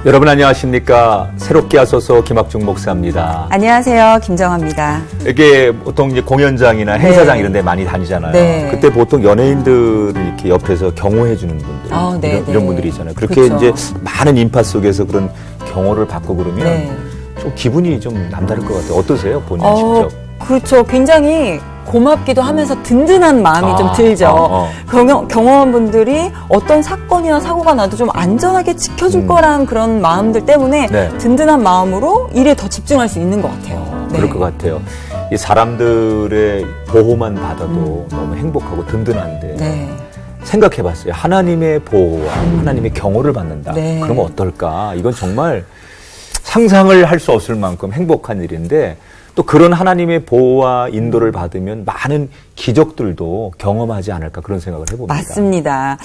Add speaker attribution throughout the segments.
Speaker 1: 여러분 안녕하십니까. 새롭게 하소서 김학중 목사입니다.
Speaker 2: 안녕하세요. 김정아입니다.
Speaker 1: 이게 보통 이제 공연장이나 행사장 이런 데 많이 다니잖아요.
Speaker 2: 네.
Speaker 1: 그때 보통 연예인들을 이렇게 옆에서 경호해 주는 분들 이런 분들이 있잖아요. 그렇게
Speaker 2: 그렇죠.
Speaker 1: 이제 많은 인파 속에서 그런 경호를 받고 그러면 좀 기분이 좀 남다를 것 같아요. 어떠세요? 본인 직접?
Speaker 2: 그렇죠. 굉장히 고맙기도 하면서 든든한 마음이 좀 들죠. 경호원분들이 어떤 사건이나 사고가 나도 좀 안전하게 지켜줄 거라는 그런 마음들 때문에 든든한 마음으로 일에 더 집중할 수 있는 것 같아요.
Speaker 1: 그럴 것 같아요. 이 사람들의 보호만 받아도 너무 행복하고 든든한데 생각해봤어요. 하나님의 보호와 하나님의 경호를 받는다. 그러면 어떨까? 이건 정말 상상을 할 수 없을 만큼 행복한 일인데 또 그런 하나님의 보호와 인도를 받으면 많은 기적들도 경험하지 않을까 그런 생각을 해봅니다.
Speaker 2: 맞습니다.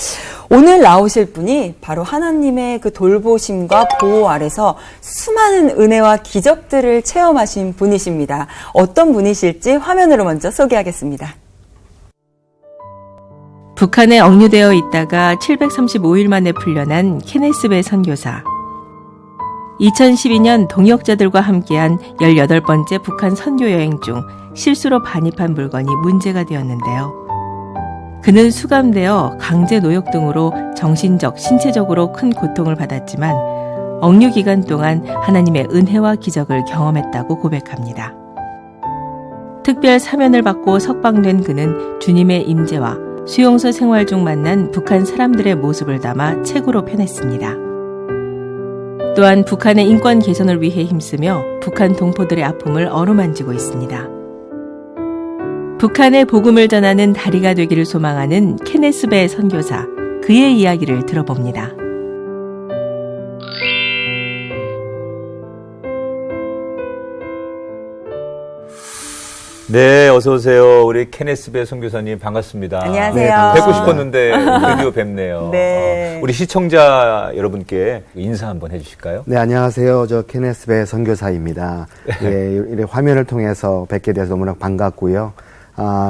Speaker 2: 오늘 나오실 분이 바로 하나님의 그 돌보심과 보호 아래서 수많은 은혜와 기적들을 체험하신 분이십니다. 어떤 분이실지 화면으로 먼저 소개하겠습니다.
Speaker 3: 북한에 억류되어 있다가 735일 만에 풀려난 케네스 배 선교사. 2012년 동역자들과 함께한 18번째 북한 선교 여행 중 실수로 반입한 물건이 문제가 되었는데요. 그는 수감되어 강제 노역 등으로 정신적, 신체적으로 큰 고통을 받았지만 억류 기간 동안 하나님의 은혜와 기적을 경험했다고 고백합니다. 특별 사면을 받고 석방된 그는 주님의 임재와 수용소 생활 중 만난 북한 사람들의 모습을 담아 책으로 펴냈습니다. 또한 북한의 인권 개선을 위해 힘쓰며 북한 동포들의 아픔을 어루만지고 있습니다. 북한의 복음을 전하는 다리가 되기를 소망하는 케네스 배 선교사, 그의 이야기를 들어봅니다.
Speaker 1: 네, 어서 오세요. 우리 케네스 배 선교사님 반갑습니다.
Speaker 2: 안녕하세요.
Speaker 1: 뵙고 싶었는데 드디어 뵙네요. 우리 시청자 여러분께 인사 한번 해주실까요?
Speaker 4: 네, 안녕하세요. 저 케네스 배 선교사입니다. 예, 이렇게 화면을 통해서 뵙게 돼서 너무나 반갑고요.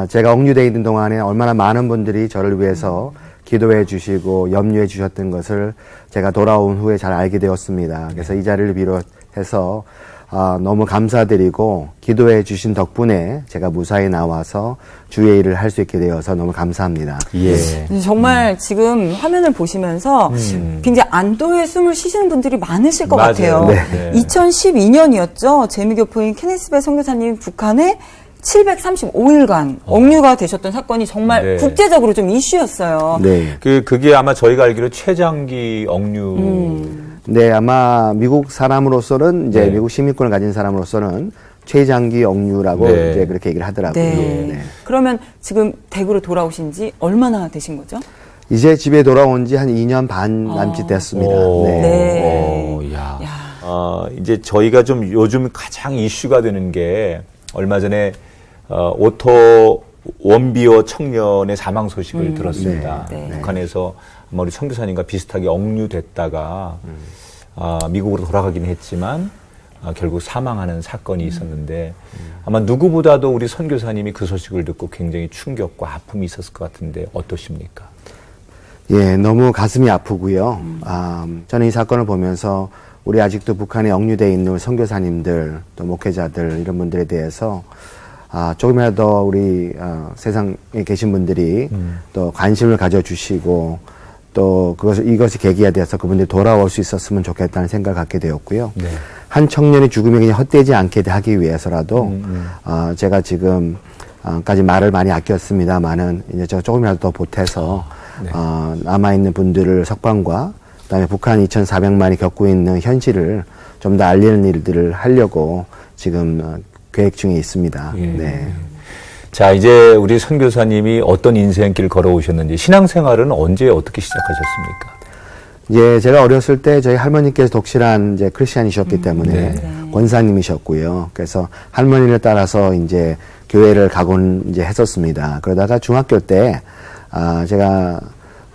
Speaker 4: 제가 억류되어 있는 동안에 얼마나 많은 분들이 저를 위해서 기도해 주시고 염려해 주셨던 것을 제가 돌아온 후에 잘 알게 되었습니다. 그래서 이 자리를 비롯해서 너무 감사드리고 기도해 주신 덕분에 제가 무사히 나와서 주의 일을 할 수 있게 되어서 너무 감사합니다.
Speaker 1: 예.
Speaker 2: 정말 지금 화면을 보시면서 굉장히 안도의 숨을 쉬시는 분들이 많으실 것 같아요.
Speaker 4: 네.
Speaker 2: 2012년이었죠. 재미교포인 케네스 배 선교사님 북한에 735일간 억류가 되셨던 사건이 정말 국제적으로 좀 이슈였어요.
Speaker 4: 네.
Speaker 1: 그게 아마 저희가 알기로 최장기 억류.
Speaker 4: 네, 아마 미국 사람으로서는 이제 미국 시민권을 가진 사람으로서는 최장기 억류라고 이제 그렇게 얘기를 하더라고요. 네.
Speaker 2: 그러면 지금 대구로 돌아오신 지 얼마나 되신 거죠?
Speaker 4: 이제 집에 돌아온 지 한 2년 반 남짓 됐습니다.
Speaker 1: 이제 저희가 좀 요즘 가장 이슈가 되는 게 얼마 전에 오토 원비어 청년의 사망 소식을 들었습니다. 북한에서 아마 우리 선교사님과 비슷하게 억류됐다가 미국으로 돌아가긴 했지만 결국 사망하는 사건이 있었는데 아마 누구보다도 우리 선교사님이 그 소식을 듣고 굉장히 충격과 아픔이 있었을 것 같은데 어떠십니까?
Speaker 4: 예, 너무 가슴이 아프고요. 저는 이 사건을 보면서 우리 아직도 북한에 억류되어 있는 선교사님들 또 목회자들 이런 분들에 대해서 조금이라도 더 우리 세상에 계신 분들이 또 관심을 가져주시고 또 이것이 계기가 돼서 그분들이 돌아올 수 있었으면 좋겠다는 생각을 갖게 되었고요. 한 청년의 죽음이 그냥 헛되지 않게 하기 위해서라도 제가 지금까지 말을 많이 아꼈습니다만은 이제 제가 조금이라도 더 보태서 남아있는 분들을 석방과 그다음에 북한 2,400만이 겪고 있는 현실을 좀 더 알리는 일들을 하려고 지금 계획 중에 있습니다. 네.
Speaker 1: 자, 이제 우리 선교사님이 어떤 인생길 걸어오셨는지 신앙생활은 언제 어떻게 시작하셨습니까?
Speaker 4: 예, 제가 어렸을 때 저희 할머니께서 독실한 이제 크리스찬이셨기 때문에 권사님이셨고요. 그래서 할머니를 따라서 이제 교회를 가곤 이제 했었습니다. 그러다가 중학교 때 제가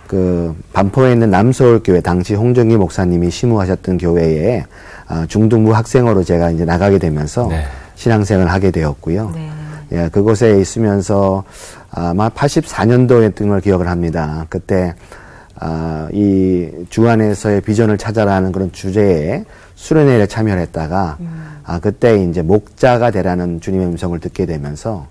Speaker 4: 그 반포에 있는 남서울교회 당시 홍정기 목사님이 심우하셨던 교회에 중등부 학생으로 제가 이제 나가게 되면서 신앙생활을 하게 되었고요. 예, 그곳에 있으면서 아마 84년도였던 걸 기억을 합니다. 그때 이 주 안에서의 비전을 찾아라는 그런 주제에 수련회에 참여를 했다가 그때 이제 목자가 되라는 주님의 음성을 듣게 되면서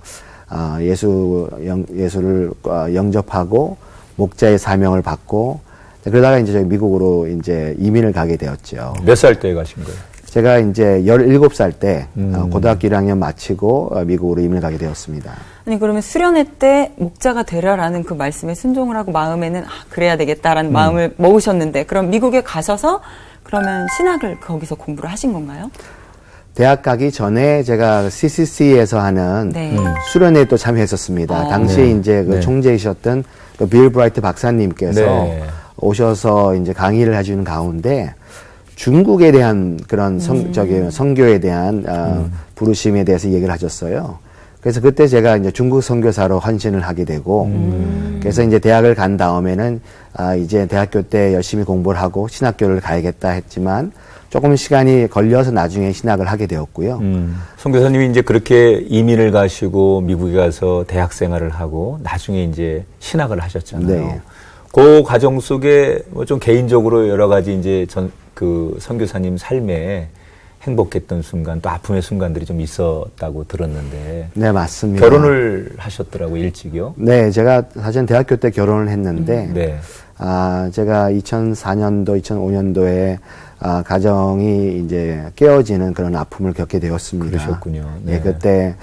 Speaker 4: 예수를 영접하고 목자의 사명을 받고 그러다가 이제 저희 미국으로 이제 이민을 가게 되었죠.
Speaker 1: 몇 살 때 가신 거예요?
Speaker 4: 제가 이제 17살 때 고등학교 1학년 마치고 미국으로 이민을 가게 되었습니다.
Speaker 2: 아니 그러면 수련회 때 목자가 되라라는 그 말씀에 순종을 하고 마음에는 그래야 되겠다라는 마음을 먹으셨는데 그럼 미국에 가셔서 그러면 신학을 거기서 공부를 하신 건가요?
Speaker 4: 대학 가기 전에 제가 CCC에서 하는
Speaker 2: 네.
Speaker 4: 수련회에 또 참여했었습니다. 당시에 이제 그 총재이셨던 그 빌 브라이트 박사님께서
Speaker 1: 네.
Speaker 4: 오셔서 이제 강의를 해주는 가운데 중국에 대한 그런 선교에 대한 부르심에 대해서 얘기를 하셨어요. 그래서 그때 제가 이제 중국 선교사로 헌신을 하게 되고, 그래서 이제 대학을 간 다음에는 이제 대학교 때 열심히 공부를 하고 신학교를 가야겠다 했지만 조금 시간이 걸려서 나중에 신학을 하게 되었고요.
Speaker 1: 선교사님이 이제 그렇게 이민을 가시고 미국에 가서 대학 생활을 하고 나중에 이제 신학을 하셨잖아요.
Speaker 4: 네.
Speaker 1: 그 과정 속에 뭐 좀 개인적으로 여러 가지 이제 그 선교사님 삶에 행복했던 순간 또 아픔의 순간들이 좀 있었다고 들었는데.
Speaker 4: 네, 맞습니다.
Speaker 1: 결혼을 하셨더라고 일찍이요?
Speaker 4: 네, 제가 사실 대학교 때 결혼을 했는데,
Speaker 1: 네.
Speaker 4: 제가 2004년도, 2005년도에 가정이 이제 깨어지는 그런 아픔을 겪게 되었습니다.
Speaker 1: 그러셨군요. 네.
Speaker 4: 네, 그때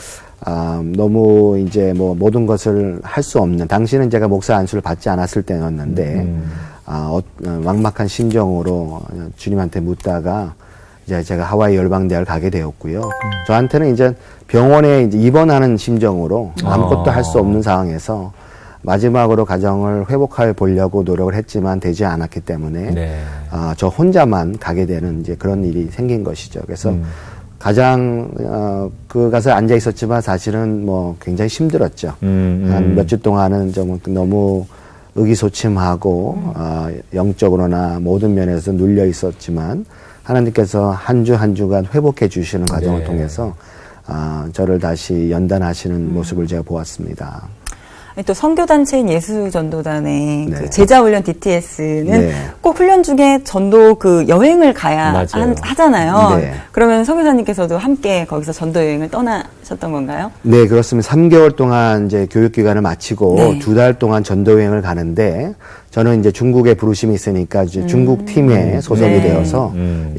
Speaker 4: 너무 이제 뭐 모든 것을 할 수 없는, 당시는 제가 목사 안수를 받지 않았을 때였는데 막막한 심정으로 주님한테 묻다가 이제 제가 하와이 열방대학을 가게 되었고요. 저한테는 이제 병원에 이제 입원하는 심정으로 아무것도 할 수 없는 상황에서 마지막으로 가정을 회복해 보려고 노력을 했지만 되지 않았기 때문에
Speaker 1: 네.
Speaker 4: 저 혼자만 가게 되는 이제 그런 일이 생긴 것이죠. 그래서 가장 그 가서 앉아 있었지만 사실은 뭐 굉장히 힘들었죠. 한 몇 주 동안은 좀 너무 의기소침하고 영적으로나 모든 면에서 눌려 있었지만 하나님께서 한 주 한 주간 회복해 주시는 과정을
Speaker 1: 네.
Speaker 4: 통해서 저를 다시 연단하시는 모습을 제가 보았습니다.
Speaker 2: 또 선교단체인 예수전도단의
Speaker 4: 네.
Speaker 2: 그 제자훈련 DTS는
Speaker 4: 네.
Speaker 2: 꼭 훈련 중에 전도 그 여행을 가야
Speaker 1: 맞아요.
Speaker 2: 하잖아요.
Speaker 4: 네.
Speaker 2: 그러면 선교사님께서도 함께 거기서 전도 여행을 떠나셨던 건가요?
Speaker 4: 네, 그렇습니다. 3개월 동안 이제 교육기간을 마치고
Speaker 2: 네.
Speaker 4: 2달 동안 전도여행을 가는데 저는 이제 중국에 부르심이 있으니까 이제 중국 팀에 소속이
Speaker 2: 네.
Speaker 4: 되어서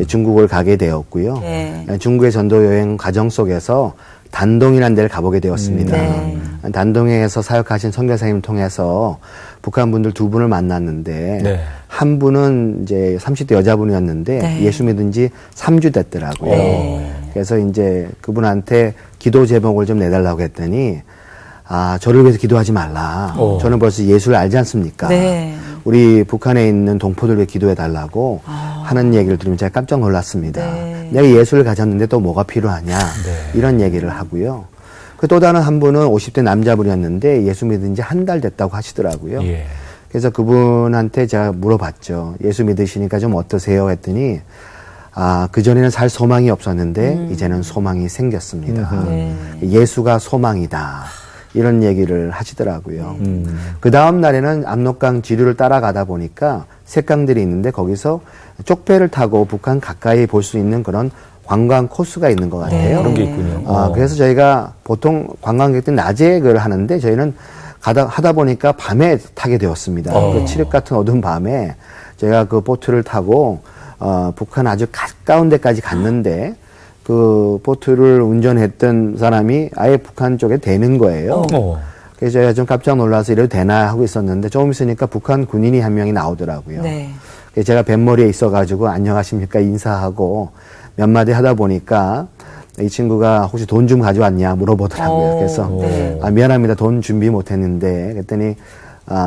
Speaker 4: 중국을 가게 되었고요.
Speaker 2: 네.
Speaker 4: 중국의 전도여행 과정 속에서 단동이라는 데를 가보게 되었습니다.
Speaker 2: 네.
Speaker 4: 단동에서 사역하신 선교사님을 통해서 북한 분들 2분을 만났는데
Speaker 1: 네.
Speaker 4: 한 분은 이제 30대 여자분이었는데
Speaker 2: 네.
Speaker 4: 예수 믿은 지 3주 됐더라고요.
Speaker 2: 네.
Speaker 4: 그래서 이제 그분한테 기도 제목을 좀 내달라고 했더니 저를 위해서 기도하지 말라. 저는 벌써 예수를 알지 않습니까?
Speaker 2: 네.
Speaker 4: 우리 북한에 있는 동포들 위해 기도해 달라고 하는 얘기를 들으면 제가 깜짝 놀랐습니다.
Speaker 2: 네.
Speaker 4: 내가 예수를 가졌는데 또 뭐가 필요하냐? 이런 얘기를 하고요. 그 또 다른 한 분은 50대 남자분이었는데 예수 믿은 지 한 달 됐다고 하시더라고요.
Speaker 1: 예.
Speaker 4: 그래서 그분한테 제가 물어봤죠. 예수 믿으시니까 좀 어떠세요? 했더니 그전에는 살 소망이 없었는데 이제는 소망이 생겼습니다.
Speaker 2: 네.
Speaker 4: 예수가 소망이다. 이런 얘기를 하시더라고요. 그 다음 날에는 압록강 지류를 따라가다 보니까 색강들이 있는데 거기서 쪽배를 타고 북한 가까이 볼 수 있는 그런 관광 코스가 있는 것 같아요.
Speaker 1: 그런 게 있군요.
Speaker 4: 그래서 저희가 보통 관광객들 낮에 그걸 하는데 저희는 하다 보니까 밤에 타게 되었습니다. 그 칠흑 같은 어두운 밤에 저희가 그 보트를 타고 북한 아주 가까운 데까지 갔는데 그 보트를 운전했던 사람이 아예 북한 쪽에 대는 거예요. 그래서 저희가 좀 깜짝 놀라서 이래도 되나 하고 있었는데 조금 있으니까 북한 군인이 한 명이 나오더라고요.
Speaker 2: 네.
Speaker 4: 그래서 제가 뱃머리에 있어가지고 안녕하십니까 인사하고 몇 마디 하다 보니까 이 친구가 혹시 돈 좀 가져왔냐 물어보더라고요. 그래서
Speaker 2: 네.
Speaker 4: 미안합니다. 돈 준비 못했는데 그랬더니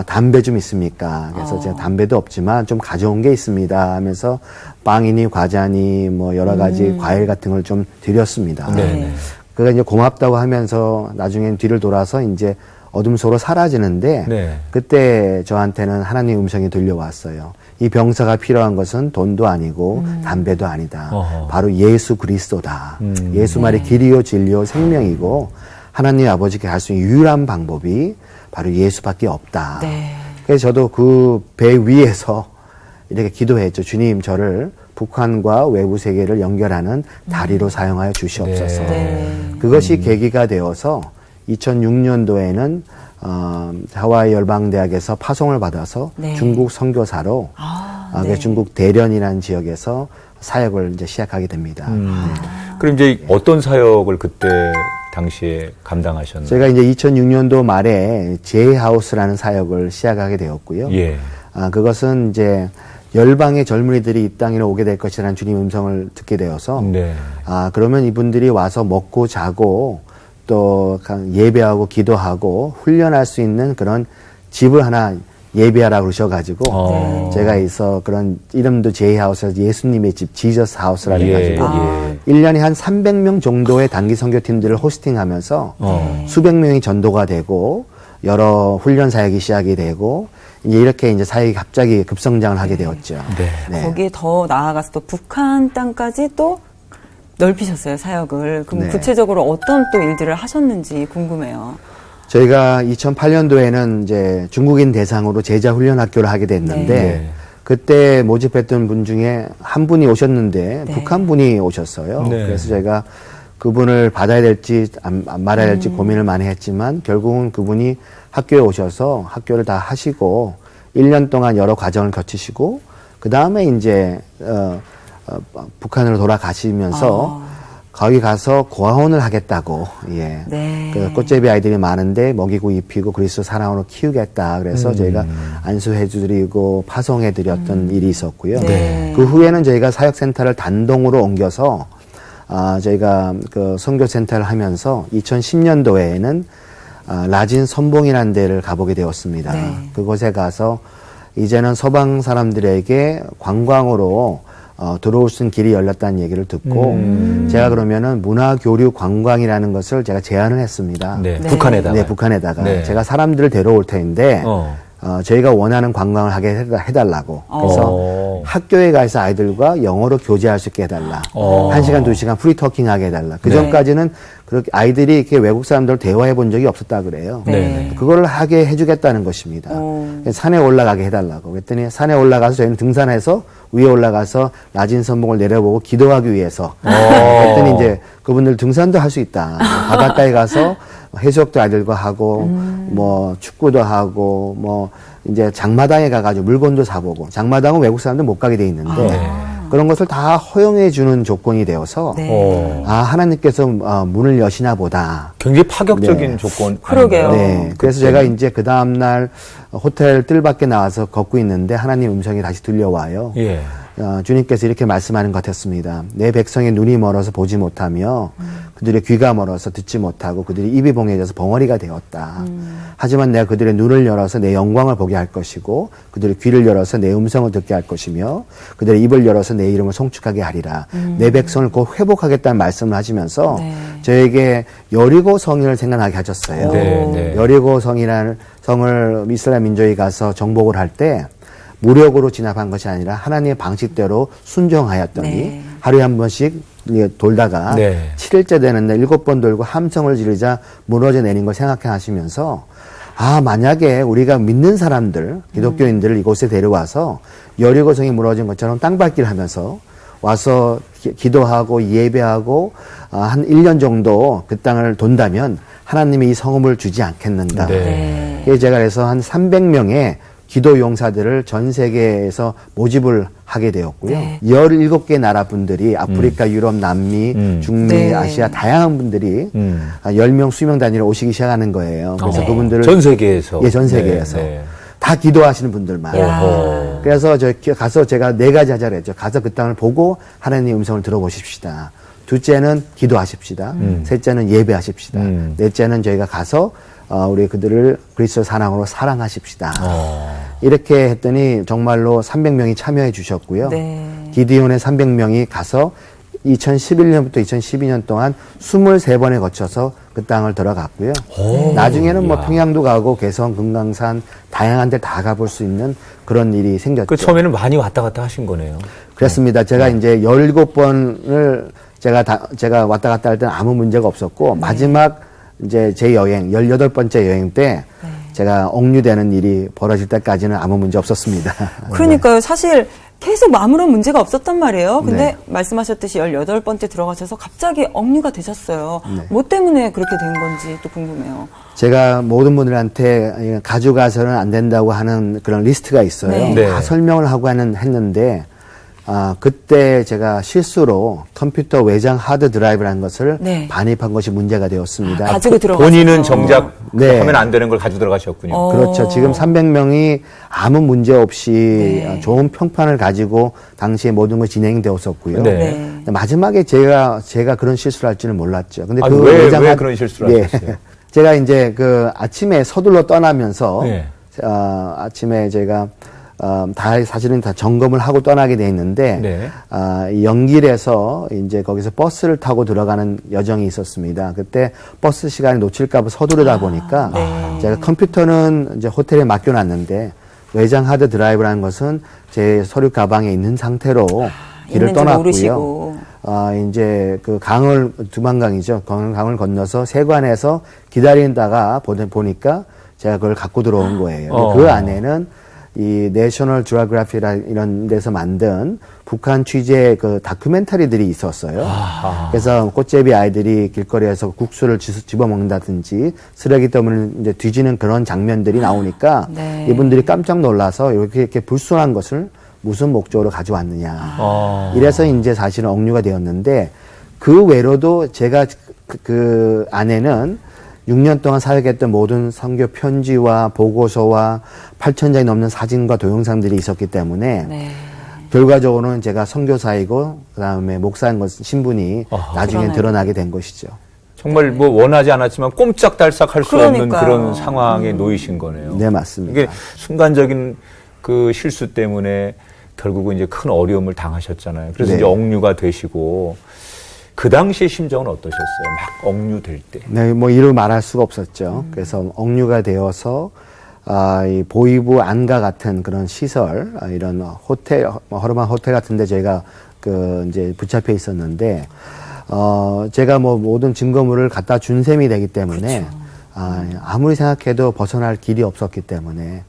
Speaker 4: 담배 좀 있습니까? 그래서 제가 담배도 없지만 좀 가져온 게 있습니다 하면서 빵이니 과자니 뭐 여러 가지 과일 같은 걸 좀 드렸습니다.
Speaker 1: 네.
Speaker 4: 그가 이제 고맙다고 하면서 나중엔 뒤를 돌아서 이제 어둠 속으로 사라지는데
Speaker 1: 네.
Speaker 4: 그때 저한테는 하나님의 음성이 들려왔어요. 이 병사가 필요한 것은 돈도 아니고 담배도 아니다. 바로 예수 그리스도다. 예수 말이 길이요 진리요 생명이고 하나님 아버지께 갈 수 있는 유일한 방법이 바로 예수밖에 없다.
Speaker 2: 네.
Speaker 4: 그래서 저도 그 배 위에서 이렇게 기도했죠. 주님, 저를 북한과 외부 세계를 연결하는 다리로 사용하여 주시옵소서.
Speaker 2: 네.
Speaker 4: 그것이 계기가 되어서 2006년도에는 하와이 열방대학에서 파송을 받아서
Speaker 2: 네.
Speaker 4: 중국 선교사로
Speaker 2: 네.
Speaker 4: 중국 대련이라는 지역에서 사역을 이제 시작하게 됩니다.
Speaker 1: 그럼 이제 어떤 사역을 그때 당시에 감당하셨나요?
Speaker 4: 제가 이제 2006년도 말에 제이하우스라는 사역을 시작하게 되었고요.
Speaker 1: 예.
Speaker 4: 그것은 이제 열방의 젊은이들이 이 땅에 오게 될 것이라는 주님 음성을 듣게 되어서
Speaker 1: 네.
Speaker 4: 그러면 이분들이 와서 먹고 자고 또 예배하고 기도하고 훈련할 수 있는 그런 집을 하나 예배하라고 그러셔가지고 제가 있어 그런 이름도 제이하우스에서 예수님의 집 지저스 하우스라 해가지고 1년에 한 300명 정도의 단기 선교팀들을 호스팅하면서 수백 명이 전도가 되고 여러 훈련 사역이 시작이 되고 이제 이렇게 이제 사역이 갑자기 급성장을 하게 되었죠.
Speaker 1: 네.
Speaker 4: 네.
Speaker 2: 거기에 더 나아가서 또 북한 땅까지 또 넓히셨어요, 사역을. 그럼
Speaker 4: 네.
Speaker 2: 구체적으로 어떤 또 일들을 하셨는지 궁금해요.
Speaker 4: 저희가 2008년도에는 이제 중국인 대상으로 제자 훈련 학교를 하게 됐는데
Speaker 1: 네.
Speaker 4: 그때 모집했던 분 중에 한 분이 오셨는데
Speaker 2: 네.
Speaker 4: 북한 분이 오셨어요.
Speaker 1: 네.
Speaker 4: 그래서 제가 그분을 받아야 될지 안 말아야 될지 고민을 많이 했지만 결국은 그분이 학교에 오셔서 학교를 다 하시고 1년 동안 여러 과정을 거치시고 그 다음에 이제 북한으로 돌아가시면서 거기 가서 고아원을 하겠다고 예.
Speaker 2: 네.
Speaker 4: 그 꽃제비 아이들이 많은데 먹이고 입히고 그리스도 사랑으로 키우겠다. 그래서 저희가 안수해드리고 파송해드렸던 일이 있었고요.
Speaker 2: 네.
Speaker 4: 그 후에는 저희가 사역센터를 단동으로 옮겨서 저희가 그 선교센터를 하면서 2010년도에는 라진 선봉이라는 데를 가보게 되었습니다.
Speaker 2: 네.
Speaker 4: 그곳에 가서 이제는 서방 사람들에게 관광으로 들어올 수 있는 길이 열렸다는 얘기를 듣고 제가 그러면은 문화교류 관광이라는 것을 제가 제안을 했습니다.
Speaker 1: 네.
Speaker 2: 네.
Speaker 1: 북한에다가.
Speaker 4: 네, 북한에다가.
Speaker 1: 네.
Speaker 4: 제가 사람들을 데려올 텐데 저희가 원하는 관광을 하게 해달라고. 그래서 학교에 가서 아이들과 영어로 교제할 수 있게 해달라. 1시간, 2시간 프리토킹 하게 해달라. 그 전까지는 그렇게 아이들이 이렇게 외국 사람들을 대화해 본 적이 없었다 그래요.
Speaker 2: 네.
Speaker 4: 그걸 하게 해주겠다는 것입니다. 산에 올라가게 해달라고. 그랬더니 산에 올라가서 저희는 등산해서 위에 올라가서 라진 선봉을 내려보고 기도하기 위해서. 그랬더니 이제 그분들 등산도 할 수 있다. 바닷가에 가서 해수욕도 아이들과 하고, 뭐 축구도 하고, 뭐 이제 장마당에 가가지고 물건도 사보고. 장마당은 외국 사람들 못 가게 돼 있는데 그런 것을 다 허용해 주는 조건이 되어서
Speaker 2: 네.
Speaker 4: 하나님께서 문을 여시나 보다.
Speaker 1: 굉장히 파격적인
Speaker 4: 네.
Speaker 1: 조건.
Speaker 2: 그러게요.
Speaker 1: 아닌가요?
Speaker 4: 네. 그래서 제가 이제 그 다음날 호텔 뜰 밖에 나와서 걷고 있는데 하나님 음성이 다시 들려와요.
Speaker 1: 예.
Speaker 4: 주님께서 이렇게 말씀하는 것 같았습니다. 내 백성의 눈이 멀어서 보지 못하며 그들의 귀가 멀어서 듣지 못하고 그들의 입이 봉해져서 벙어리가 되었다. 하지만 내가 그들의 눈을 열어서 내 영광을 보게 할 것이고 그들의 귀를 열어서 내 음성을 듣게 할 것이며 그들의 입을 열어서 내 이름을 송축하게 하리라. 내 백성을 곧 회복하겠다는 말씀을 하시면서
Speaker 2: 네.
Speaker 4: 저에게 여리고 성을 생각나게 하셨어요.
Speaker 1: 네, 네.
Speaker 4: 여리고 성이라는 성을 이스라엘 민족이 가서 정복을 할 때 무력으로 진압한 것이 아니라 하나님의 방식대로 순종하였더니
Speaker 2: 네.
Speaker 4: 하루에 한 번씩 돌다가
Speaker 1: 네.
Speaker 4: 7일째 되는데 7번 돌고 함성을 지르자 무너져 내린 걸 생각해 하시면서 만약에 우리가 믿는 사람들, 기독교인들을 이곳에 데려와서 여리고성이 무너진 것처럼 땅밟기를 하면서 와서 기도하고 예배하고 한 1년 정도 그 땅을 돈다면 하나님이 이 성읍을 주지 않겠는가.
Speaker 1: 네.
Speaker 4: 그래서 제가 그래서 한 300명의 기도 용사들을 전 세계에서 모집을 하게 되었고요.
Speaker 2: 네.
Speaker 4: 17개 나라 분들이 아프리카, 유럽, 남미, 중미,
Speaker 2: 네.
Speaker 4: 아시아 다양한 분들이 10명, 수명 단위로 오시기 시작하는 거예요. 그래서 그분들을
Speaker 1: 전 세계에서.
Speaker 4: 전 세계에서
Speaker 1: 네, 네.
Speaker 4: 다 기도하시는 분들만.
Speaker 1: 어허.
Speaker 4: 그래서 가서 제가 4가지 하자고 했죠. 가서 그 땅을 보고 하나님의 음성을 들어보십시다. 둘째는 기도하십시다. 셋째는 예배하십시다. 넷째는 저희가 가서 우리 그들을 그리스도 사랑으로 사랑하십시다. 이렇게 했더니 정말로 300명이 참여해 주셨고요.
Speaker 2: 네.
Speaker 4: 기디온의 300명이 가서 2011년부터 2012년 동안 23번에 거쳐서 그 땅을 들어갔고요. 나중에는 뭐 평양도 가고 개성, 금강산 다양한 데 다 가볼 수 있는 그런 일이 생겼죠.
Speaker 1: 그 처음에는 많이 왔다 갔다 하신 거네요.
Speaker 4: 그렇습니다. 제가 이제 17번을 제가 왔다 갔다 할 때는 아무 문제가 없었고 마지막 이제 제 여행 18번째 여행 때 제가 억류되는 일이 벌어질 때까지는 아무 문제 없었습니다.
Speaker 2: 그러니까요. 사실 계속 아무런 문제가 없었단 말이에요. 근데
Speaker 4: 네.
Speaker 2: 말씀하셨듯이 18번째 들어가셔서 갑자기 억류가 되셨어요.
Speaker 4: 네.
Speaker 2: 뭐 때문에 그렇게 된 건지 또 궁금해요.
Speaker 4: 제가 모든 분들한테 가져가서는 안 된다고 하는 그런 리스트가 있어요.
Speaker 2: 네.
Speaker 1: 네.
Speaker 4: 다 설명을 하고 했는데 그때 제가 실수로 컴퓨터 외장 하드 드라이브라는 것을
Speaker 2: 네.
Speaker 4: 반입한 것이 문제가 되었습니다.
Speaker 2: 가지고 들어가서
Speaker 1: 본인은 정작
Speaker 4: 네.
Speaker 1: 하면 안 되는 걸 가지고 들어가셨군요.
Speaker 4: 그렇죠. 지금 300명이 아무 문제 없이
Speaker 2: 네.
Speaker 4: 좋은 평판을 가지고 당시에 모든 것이 진행되었었고요.
Speaker 1: 네.
Speaker 2: 네.
Speaker 4: 근데 마지막에 제가 그런 실수를 할 줄은 몰랐죠. 근데
Speaker 1: 아니,
Speaker 4: 그
Speaker 1: 왜
Speaker 4: 외장
Speaker 1: 그런 실수를 하셨어요?
Speaker 4: 제가 이제 그 아침에 서둘러 떠나면서
Speaker 1: 네.
Speaker 4: 아침에 제가 사실은 다 점검을 하고 떠나게 돼 있는데
Speaker 1: 네.
Speaker 4: 이 연길에서 이제 거기서 버스를 타고 들어가는 여정이 있었습니다. 그때 버스 시간이 놓칠까 봐 서두르다 보니까
Speaker 2: 네.
Speaker 4: 제가 컴퓨터는 이제 호텔에 맡겨놨는데 외장 하드 드라이브라는 것은 제 서류 가방에 있는 상태로 길을
Speaker 2: 있는지
Speaker 4: 떠났고요.
Speaker 2: 모르시고.
Speaker 4: 이제 그 강을 두만강이죠. 강을 건너서 세관에서 기다린다가 보니까 제가 그걸 갖고 들어온 거예요. 그 안에는 이 내셔널 지오그래피라 이런 데서 만든 북한 취재 그 다큐멘터리들이 있었어요. 그래서 꽃제비 아이들이 길거리에서 국수를 집어먹는다든지 쓰레기 때문에 이제 뒤지는 그런 장면들이 나오니까
Speaker 2: 네.
Speaker 4: 이분들이 깜짝 놀라서 이렇게 불순한 것을 무슨 목적으로 가져왔느냐. 이래서 이제 사실은 억류가 되었는데 그 외로도 제가 그 안에는 6년 동안 사역했던 모든 선교 편지와 보고서와 8,000장이 넘는 사진과 동영상들이 있었기 때문에
Speaker 2: 네.
Speaker 4: 결과적으로는 제가 선교사이고 그다음에 목사인 것 신분이 나중에 드러나게 된 것이죠.
Speaker 1: 정말 뭐 원하지 않았지만 꼼짝달싹 할 수 없는
Speaker 2: 그러니까요.
Speaker 1: 그런 상황에 놓이신 거네요.
Speaker 4: 네, 맞습니다.
Speaker 1: 이게 순간적인 그 실수 때문에 결국은 이제 큰 어려움을 당하셨잖아요. 그래서
Speaker 4: 네.
Speaker 1: 이제 억류가 되시고 그 당시의 심정은 어떠셨어요? 막 억류될 때.
Speaker 4: 네, 뭐 이루 말할 수가 없었죠. 그래서 억류가 되어서 이 보이부 안가 같은 그런 시설, 이런 호텔, 허름한 호텔 같은데 저희가 그 이제 붙잡혀 있었는데 제가 뭐 모든 증거물을 갖다 준 셈이 되기 때문에 아무리 생각해도 벗어날 길이 없었기 때문에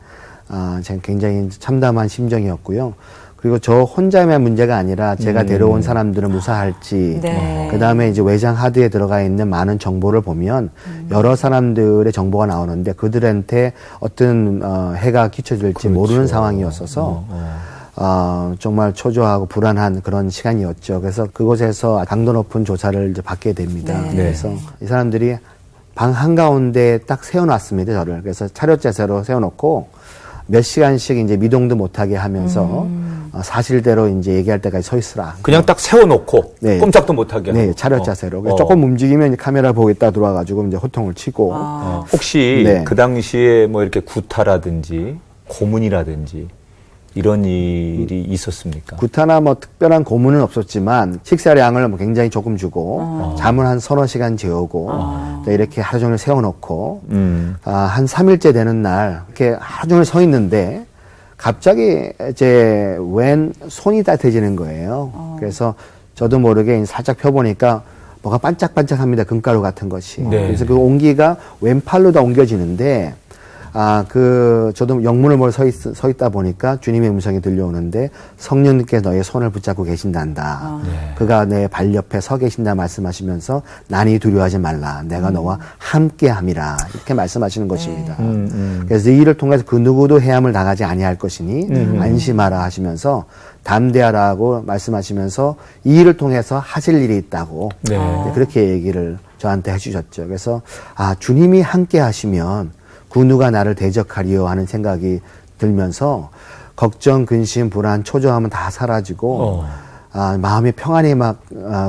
Speaker 4: 제가 굉장히 참담한 심정이었고요. 그리고 저 혼자의 문제가 아니라 제가 데려온 사람들은 무사할지,
Speaker 2: 네.
Speaker 4: 그 다음에 이제 외장 하드에 들어가 있는 많은 정보를 보면 여러 사람들의 정보가 나오는데 그들한테 어떤 해가 끼쳐질지 모르는 상황이었어서 정말 초조하고 불안한 그런 시간이었죠. 그래서 그곳에서 강도 높은 조사를 이제 받게 됩니다.
Speaker 2: 네.
Speaker 4: 그래서 이 사람들이 방 한가운데 딱 세워놨습니다, 저를. 그래서 차렷 자세로 세워놓고 몇 시간씩 이제 미동도 못하게 하면서 사실대로 이제 얘기할 때까지 서 있으라.
Speaker 1: 그냥 딱 세워놓고
Speaker 4: 네.
Speaker 1: 꼼짝도 못하게 하고.
Speaker 4: 네, 차렷 자세로. 그래서 조금 움직이면 카메라 보고 있다 들어와가지고 이제 호통을 치고.
Speaker 1: 혹시
Speaker 4: 네.
Speaker 1: 그 당시에 뭐 이렇게 구타라든지 고문이라든지 이런 일이 있었습니까?
Speaker 4: 구타나 뭐 특별한 고문은 없었지만 식사량을 뭐 굉장히 조금 주고 잠을 한 서너 시간 재우고 또 이렇게 하루 종일 세워놓고 한 3일째 되는 날 이렇게 하루 종일 서 있는데 갑자기 제 왼 손이 따뜻해지는 거예요. 그래서 저도 모르게 살짝 펴보니까 뭐가 반짝반짝합니다. 금가루 같은 것이.
Speaker 1: 네.
Speaker 4: 그래서 그 온기가 왼팔로 다 옮겨지는데 저도 영문을 뭘 서 있다 보니까 주님의 음성이 들려오는데 성령님께서 너의 손을 붙잡고 계신단다. 그가 내 발 옆에 서 계신다 말씀하시면서 난이 두려워하지 말라. 내가 너와 함께 함이라. 이렇게 말씀하시는 것입니다. 그래서 이 일을 통해서 그 누구도 해함을 당하지 아니할 것이니 안심하라 하시면서 담대하라고 말씀하시면서 이 일을 통해서 하실 일이 있다고
Speaker 1: 네.
Speaker 4: 그렇게 얘기를 저한테 해주셨죠. 그래서 주님이 함께 하시면 그 누가 나를 대적하리요 하는 생각이 들면서 걱정, 근심, 불안, 초조함은 다 사라지고 마음의 평안이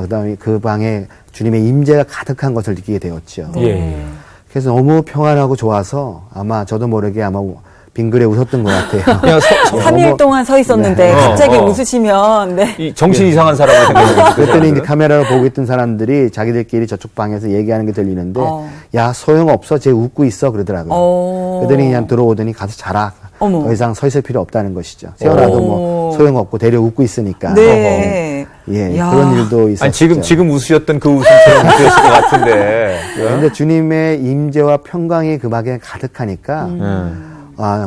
Speaker 4: 그다음에 그 방에 주님의 임재가 가득한 것을 느끼게 되었죠.
Speaker 1: 예.
Speaker 4: 그래서 너무 평안하고 좋아서 아마 저도 모르게 아마 빙그레 웃었던 것 같아요.
Speaker 1: 그냥
Speaker 2: 3일 동안 서 있었는데
Speaker 1: 네.
Speaker 2: 갑자기 웃으시면 네.
Speaker 1: 이 정신 이상한 사람을 생각했어요.
Speaker 4: 그랬더니 이제 카메라를 보고 있던 사람들이 자기들끼리 저쪽 방에서 얘기하는 게 들리는데 야 소용없어 쟤 웃고 있어 그러더라고요. 그랬더니 그냥 들어오더니 가서 자라.
Speaker 2: 어머.
Speaker 4: 더 이상 서 있을 필요 없다는 것이죠. 세워놔도 뭐 소용없고 대려 웃고 있으니까.
Speaker 2: 네.
Speaker 4: 예,
Speaker 2: 야.
Speaker 4: 그런 일도 있었죠.
Speaker 1: 아니, 지금 웃으셨던 그 웃음처럼 웃으셨을 것 같은데.
Speaker 4: 근데 주님의 임재와 평강이 그 막에 가득하니까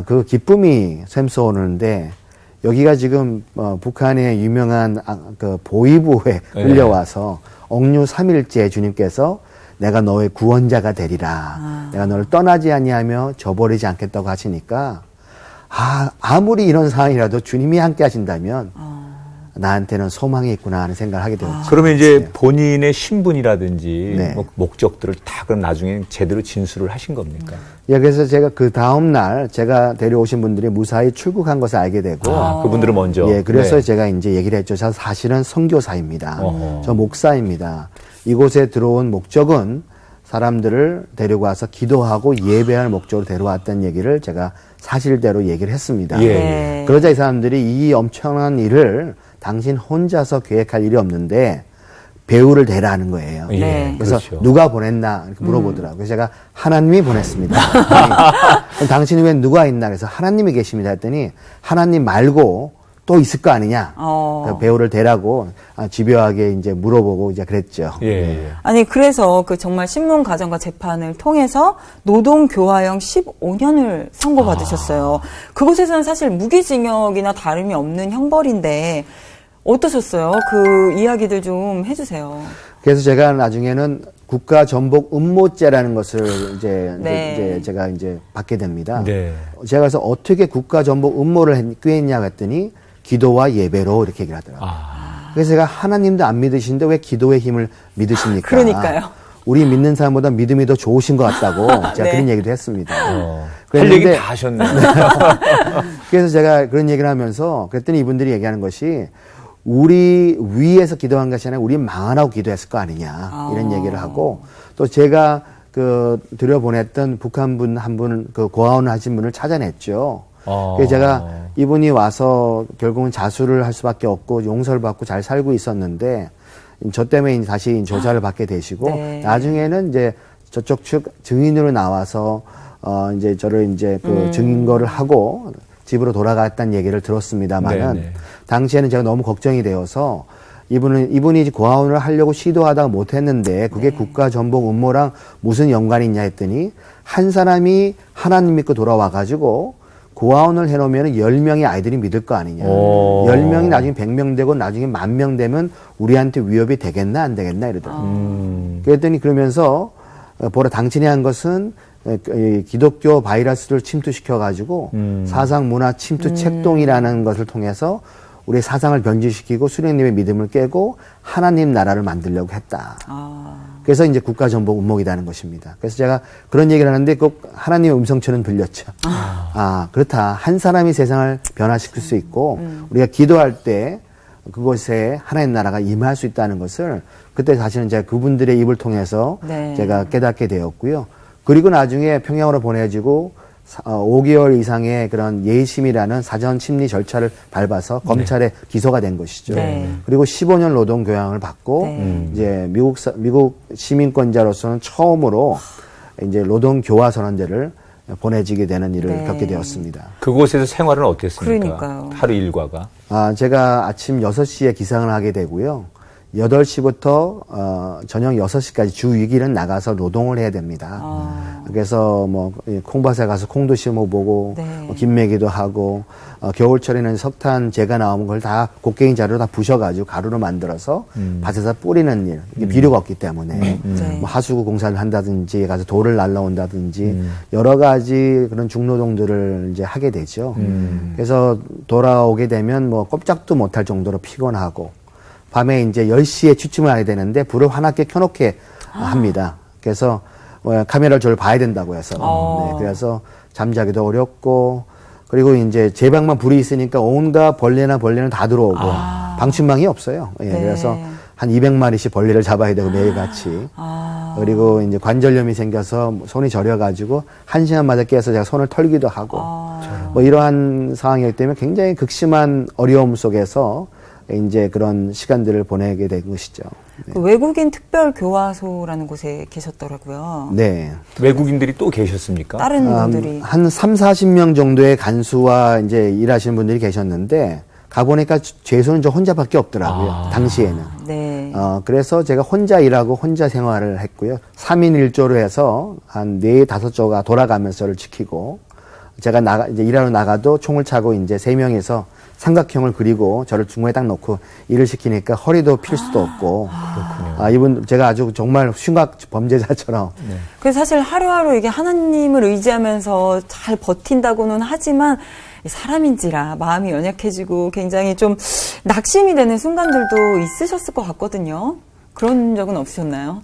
Speaker 4: 그 기쁨이 샘솟는데 여기가 지금 북한의 유명한 그 보이부에 끌려와서 억류 3일째 주님께서 내가 너의 구원자가 되리라. 내가 너를 떠나지 아니하며 저버리지 않겠다고 하시니까 아무리 이런 상황이라도 주님이 함께 하신다면 나한테는 소망이 있구나 하는 생각을 하게 되었죠.
Speaker 1: 그러면 이제 본인의 신분이라든지
Speaker 4: 네.
Speaker 1: 뭐 목적들을 다 그럼 나중에 제대로 진술을 하신 겁니까?
Speaker 4: 예, 그래서 제가 그 다음 날 제가 데려오신 분들이 무사히 출국한 것을 알게 되고
Speaker 1: 그분들은 먼저.
Speaker 4: 예, 그래서
Speaker 1: 네.
Speaker 4: 제가 이제 얘기를 했죠. 저 사실은 선교사입니다.
Speaker 1: 어허.
Speaker 4: 저 목사입니다. 이곳에 들어온 목적은 사람들을 데리고 와서 기도하고 예배할 목적으로 데려왔다는 얘기를 제가 사실대로 얘기를 했습니다.
Speaker 1: 예.
Speaker 2: 네.
Speaker 4: 그러자 이 사람들이 이 엄청난 일을 당신 혼자서 계획할 일이 없는데 배우를 대라는 거예요.
Speaker 1: 예,
Speaker 2: 네.
Speaker 4: 그래서
Speaker 1: 그렇죠.
Speaker 4: 누가 보냈나 이렇게 물어보더라고요. 그래서 제가 하나님이 보냈습니다. 그럼 당신 외에 누가 있나 그래서 하나님이 계십니다 했더니 하나님 말고 또 있을 거 아니냐. 그래서 배우를 대라고 집요하게 이제 물어보고 이제 그랬죠.
Speaker 1: 예.
Speaker 2: 아니 그래서 그 정말 신문 가정과 재판을 통해서 노동교화형 15년을 선고받으셨어요. 그곳에서는 사실 무기징역이나 다름이 없는 형벌인데 어떠셨어요? 그 이야기들 좀 해주세요.
Speaker 4: 그래서 제가 나중에는 국가전복 음모죄라는 것을
Speaker 2: 네.
Speaker 4: 이제 제가 이제 받게 됩니다.
Speaker 1: 네.
Speaker 4: 제가 그래서 어떻게 국가전복 음모를 꾀했냐고 했더니 기도와 예배로 이렇게 얘기를 하더라고요. 그래서 제가 하나님도 안 믿으시는데 왜 기도의 힘을 믿으십니까?
Speaker 2: 그러니까요.
Speaker 4: 우리 믿는 사람보다 믿음이 더 좋으신 것 같다고 제가
Speaker 2: 네.
Speaker 4: 그런 얘기도 했습니다.
Speaker 1: 할 얘기 다 하셨네요.
Speaker 4: 그래서 제가 그런 얘기를 하면서 그랬더니 이분들이 얘기하는 것이 우리 위에서 기도한 것이 아니라 우리 망하라고 기도했을 거 아니냐 이런 얘기를 하고 또 제가 그 들여보냈던 북한 분 한 분 그 고아원을 하신 분을 찾아냈죠. 그래서 제가 이분이 와서 결국은 자수를 할 수밖에 없고 용서를 받고 잘 살고 있었는데 저 때문에 다시 조사를 받게 되시고
Speaker 2: 네.
Speaker 4: 나중에는 이제 저쪽 측 증인으로 나와서 이제 저를 이제 그 증거를 하고 집으로 돌아갔다는 얘기를 들었습니다만은
Speaker 1: 네네.
Speaker 4: 당시에는 제가 너무 걱정이 되어서 이분이 고아원을 하려고 시도하다가 못했는데 그게 국가전복 음모랑 무슨 연관이 있냐 했더니 한 사람이 하나님 믿고 돌아와가지고 고아원을 해놓으면 10명의 아이들이 믿을 거 아니냐. 10명이 나중에 100명 되고 나중에 10,000명 되면 우리한테 위협이 되겠나 안 되겠나 이러더라고요. 그랬더니 그러면서 보라 당신이 한 것은 기독교 바이러스를 침투시켜가지고 사상 문화 침투 책동이라는 것을 통해서 우리의 사상을 변질시키고 수령님의 믿음을 깨고 하나님 나라를 만들려고 했다. 그래서 이제 국가전복 음모이라는 것입니다. 그래서 제가 그런 얘기를 하는데 꼭 하나님의 음성처럼 들렸죠. 그렇다. 한 사람이 세상을 변화시킬 수 있고 우리가 기도할 때 그곳에 하나님 나라가 임할 수 있다는 것을 그때 사실은 제가 그분들의 입을 통해서
Speaker 2: 네.
Speaker 4: 제가 깨닫게 되었고요. 그리고 나중에 평양으로 보내지고 5개월 이상의 그런 예심이라는 사전 심리 절차를 밟아서 검찰에 기소가 된 것이죠.
Speaker 2: 네.
Speaker 4: 그리고 15년 노동 교양을 받고
Speaker 2: 네.
Speaker 4: 이제 미국 시민권자로서는 처음으로 이제 노동 교화 선언제를 보내지게 되는 일을
Speaker 2: 네.
Speaker 4: 겪게 되었습니다.
Speaker 1: 그곳에서 생활은 어땠습니까?
Speaker 2: 그러니까요.
Speaker 1: 하루 일과가.
Speaker 4: 제가 아침 6시에 기상을 하게 되고요. 8시부터 저녁 6시까지 주 6일은 나가서 노동을 해야 됩니다. 그래서 뭐 콩밭에 가서 콩도 심어보고
Speaker 2: 네.
Speaker 4: 김매기도 하고 겨울철에는 석탄재가 나오는 걸 다 곡괭이 자루로 다 부셔가지고 가루로 만들어서 밭에서 뿌리는 일. 이게 비료가 없기 때문에
Speaker 2: 네.
Speaker 4: 뭐 하수구 공사를 한다든지 가서 돌을 날라온다든지 여러 가지 그런 중노동들을 이제 하게 되죠. 그래서 돌아오게 되면 뭐 꼼짝도 못할 정도로 피곤하고 밤에 이제 10시에 취침을 하게 되는데 불을 환하게 켜놓게 합니다. 그래서 카메라를 저를 봐야 된다고 해서. 네, 그래서 잠자기도 어렵고 그리고 이제 제 방만 불이 있으니까 온갖 벌레는 다 들어오고 방충망이 없어요. 예,
Speaker 2: 네.
Speaker 4: 그래서 한 200마리씩 벌레를 잡아야 되고 매일같이. 그리고 이제 관절염이 생겨서 손이 저려가지고 1시간마다 깨서 제가 손을 털기도 하고 뭐 이러한 상황이기 때문에 굉장히 극심한 어려움 속에서 이제 그런 시간들을 보내게 된 것이죠. 네.
Speaker 2: 그 외국인 특별교화소라는 곳에 계셨더라고요.
Speaker 4: 네.
Speaker 1: 외국인들이 또 계셨습니까?
Speaker 2: 다른 분들이.
Speaker 4: 한 3, 40명 정도의 간수와 이제 일하시는 분들이 계셨는데 가보니까 죄수는 저 혼자밖에 없더라고요. 당시에는.
Speaker 2: 네.
Speaker 4: 그래서 제가 혼자 일하고 혼자 생활을 했고요. 3인 1조로 해서 한 4, 5조가 돌아가면서 저를 지키고, 제가 이제 일하러 나가도 총을 차고 이제 3명이서 삼각형을 그리고 저를 중간에 딱 놓고 일을 시키니까 허리도 필 수도 없고. 이분 제가 아주 정말 흉악 범죄자처럼.
Speaker 2: 네. 그래서 사실 하루하루 이게 하나님을 의지하면서 잘 버틴다고는 하지만 사람인지라 마음이 연약해지고 굉장히 좀 낙심이 되는 순간들도 있으셨을 것 같거든요. 그런 적은 없으셨나요?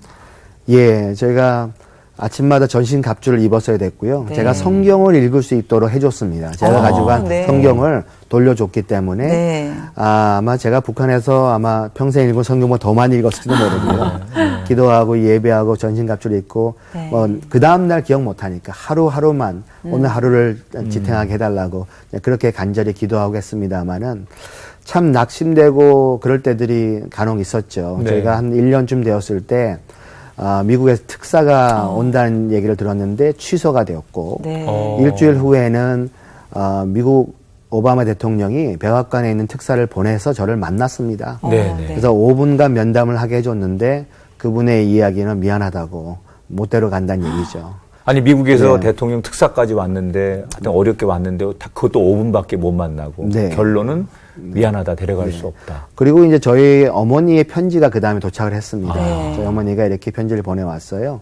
Speaker 4: 예, 저희가 아침마다 전신 갑주를 입었어야 됐고요.
Speaker 2: 네.
Speaker 4: 제가 성경을 읽을 수 있도록 해줬습니다. 제가 가지고 간
Speaker 2: 네.
Speaker 4: 성경을 돌려줬기 때문에
Speaker 2: 네.
Speaker 4: 아마 제가 북한에서 아마 평생 읽은 성경보다 더 많이 읽었을지도 모르고요. 기도하고 예배하고 전신 갑주를 입고
Speaker 2: 네.
Speaker 4: 그 다음 날 기억 못하니까 하루하루만 오늘 하루를 지탱하게 해달라고 그렇게 간절히 기도하고 했습니다마는 참 낙심되고 그럴 때들이 간혹 있었죠.
Speaker 1: 네.
Speaker 4: 저희가 한 1년쯤 되었을 때 미국에서 특사가 온다는 얘기를 들었는데 취소가 되었고
Speaker 2: 네.
Speaker 4: 일주일 후에는 미국 오바마 대통령이 백악관에 있는 특사를 보내서 저를 만났습니다.
Speaker 1: 네, 네.
Speaker 4: 그래서 5분간 면담을 하게 해줬는데 그분의 이야기는 미안하다고 못 데려간다는 얘기죠.
Speaker 1: 아니 미국에서
Speaker 4: 네.
Speaker 1: 대통령 특사까지 왔는데 하여튼 어렵게 왔는데 그것도 5분밖에 못 만나고
Speaker 4: 네.
Speaker 1: 결론은 미안하다 데려갈 수 없다.
Speaker 4: 그리고 이제 저희 어머니의 편지가 그 다음에 도착을 했습니다.
Speaker 2: 네.
Speaker 4: 저희 어머니가 이렇게 편지를 보내왔어요.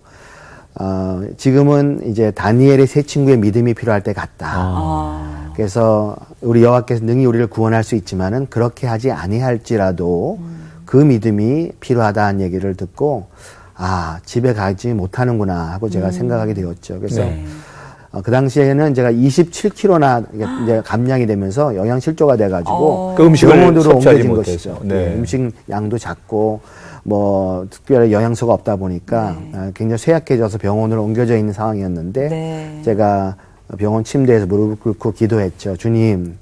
Speaker 4: 지금은 이제 다니엘의 세 친구의 믿음이 필요할 때 같다. 그래서 우리 여호와께서 능히 우리를 구원할 수 있지만은 그렇게 하지 아니할지라도 그 믿음이 필요하다는 얘기를 듣고 집에 가지 못하는구나 하고 제가 생각하게 되었죠. 그래서
Speaker 1: 네.
Speaker 4: 그 당시에는 제가 27kg나 이제 감량이 되면서 영양실조가 돼가지고
Speaker 1: 그 음식을
Speaker 4: 병원으로
Speaker 1: 섭취하지
Speaker 4: 옮겨진
Speaker 1: 못해서.
Speaker 4: 것이죠.
Speaker 1: 네.
Speaker 4: 음식 양도 작고 뭐 특별히 영양소가 없다 보니까 굉장히 쇠약해져서 병원으로 옮겨져 있는 상황이었는데
Speaker 2: 네.
Speaker 4: 제가 병원 침대에서 무릎을 꿇고 기도했죠. 주님,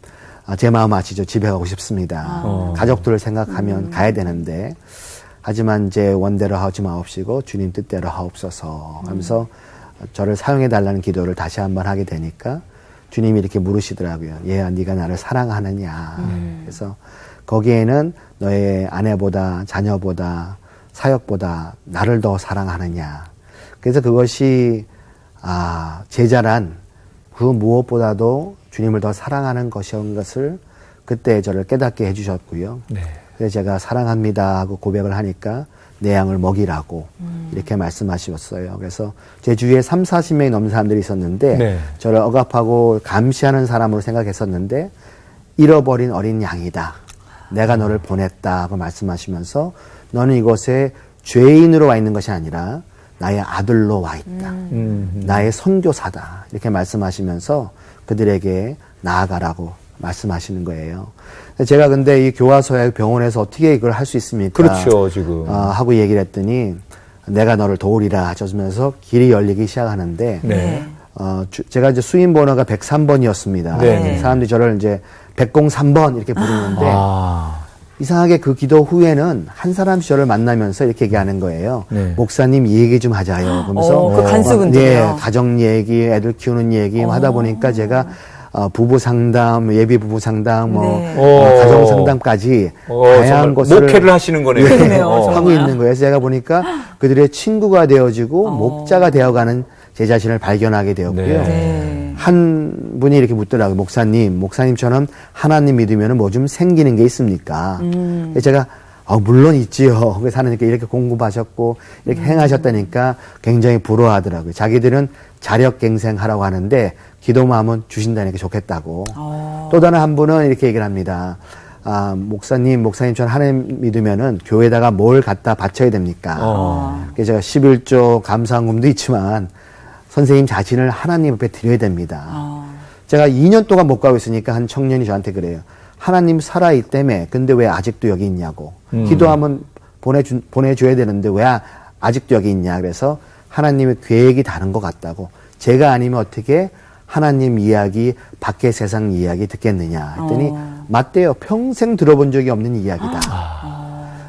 Speaker 4: 제 마음 아시죠? 집에 가고 싶습니다. 가족들을 생각하면 가야 되는데 하지만 제 원대로 하지 마옵시고 주님 뜻대로 하옵소서 하면서 저를 사용해달라는 기도를 다시 한번 하게 되니까 주님이 이렇게 물으시더라고요. 얘야, 네가 나를 사랑하느냐. 그래서 거기에는 너의 아내보다 자녀보다 사역보다 나를 더 사랑하느냐. 그래서 그것이 제자란 그 무엇보다도 주님을 더 사랑하는 것이었던 것을 그때 저를 깨닫게 해주셨고요.
Speaker 1: 네.
Speaker 4: 그래서 제가 사랑합니다 하고 고백을 하니까 내 양을 먹이라고 이렇게 말씀하셨어요. 그래서 제 주위에 30-40명이 넘는 사람들이 있었는데
Speaker 1: 네.
Speaker 4: 저를 억압하고 감시하는 사람으로 생각했었는데 잃어버린 어린 양이다. 내가 너를 보냈다 하고 말씀하시면서 너는 이곳에 죄인으로 와 있는 것이 아니라 나의 아들로 와 있다. 나의 선교사다. 이렇게 말씀하시면서 그들에게 나아가라고 말씀하시는 거예요. 제가 근데 이 교화소야 병원에서 어떻게 이걸 할 수 있습니까?
Speaker 1: 그렇죠, 지금.
Speaker 4: 하고 얘기를 했더니 내가 너를 도우리라 하셔서 길이 열리기 시작하는데
Speaker 1: 네.
Speaker 4: 제가 이제 수인 번호가 103번이었습니다.
Speaker 1: 네.
Speaker 4: 사람들이 저를 이제 103번 이렇게 부르는데 이상하게 그 기도 후에는 한 사람씩 저를 만나면서 이렇게 얘기하는 거예요.
Speaker 1: 네.
Speaker 4: 목사님 이 얘기 좀 하자요. 그러면서
Speaker 2: 그 간수분들이요?
Speaker 4: 네, 가정 얘기, 애들 키우는 얘기 하다 보니까 제가 부부 상담, 예비 부부 상담,
Speaker 2: 네.
Speaker 4: 가정 상담까지 다양한 것을
Speaker 1: 목회를 하시는 거네요.
Speaker 2: 그러네요,
Speaker 4: 하고
Speaker 2: 정말.
Speaker 4: 있는 거예요. 그래서 제가 보니까 그들의 친구가 되어지고 목자가 되어가는 제 자신을 발견하게 되었고요.
Speaker 2: 네.
Speaker 4: 한 분이 이렇게 묻더라고요. 목사님처럼 하나님 믿으면 뭐 좀 생기는 게 있습니까? 그래서 제가 물론 있지요. 그래서 하나님께 이렇게 공급하셨고 이렇게 행하셨다니까 굉장히 부러워하더라고요. 자기들은 자력갱생하라고 하는데 기도만 하면 주신다니까 좋겠다고. 또 다른 한 분은 이렇게 얘기를 합니다. 목사님처럼 하나님 믿으면은 교회에다가 뭘 갖다 바쳐야 됩니까? 그래서 제가 11조 감사헌금도 있지만 선생님 자신을 하나님 앞에 드려야 됩니다. 제가 2년 동안 못 가고 있으니까 한 청년이 저한테 그래요. 하나님 살아있다며 근데 왜 아직도 여기 있냐고. 기도하면 보내줘야 되는데 왜 아직도 여기 있냐. 그래서 하나님의 계획이 다른 것 같다고. 제가 아니면 어떻게 하나님 이야기, 밖의 세상 이야기 듣겠느냐 했더니 맞대요. 평생 들어본 적이 없는 이야기다.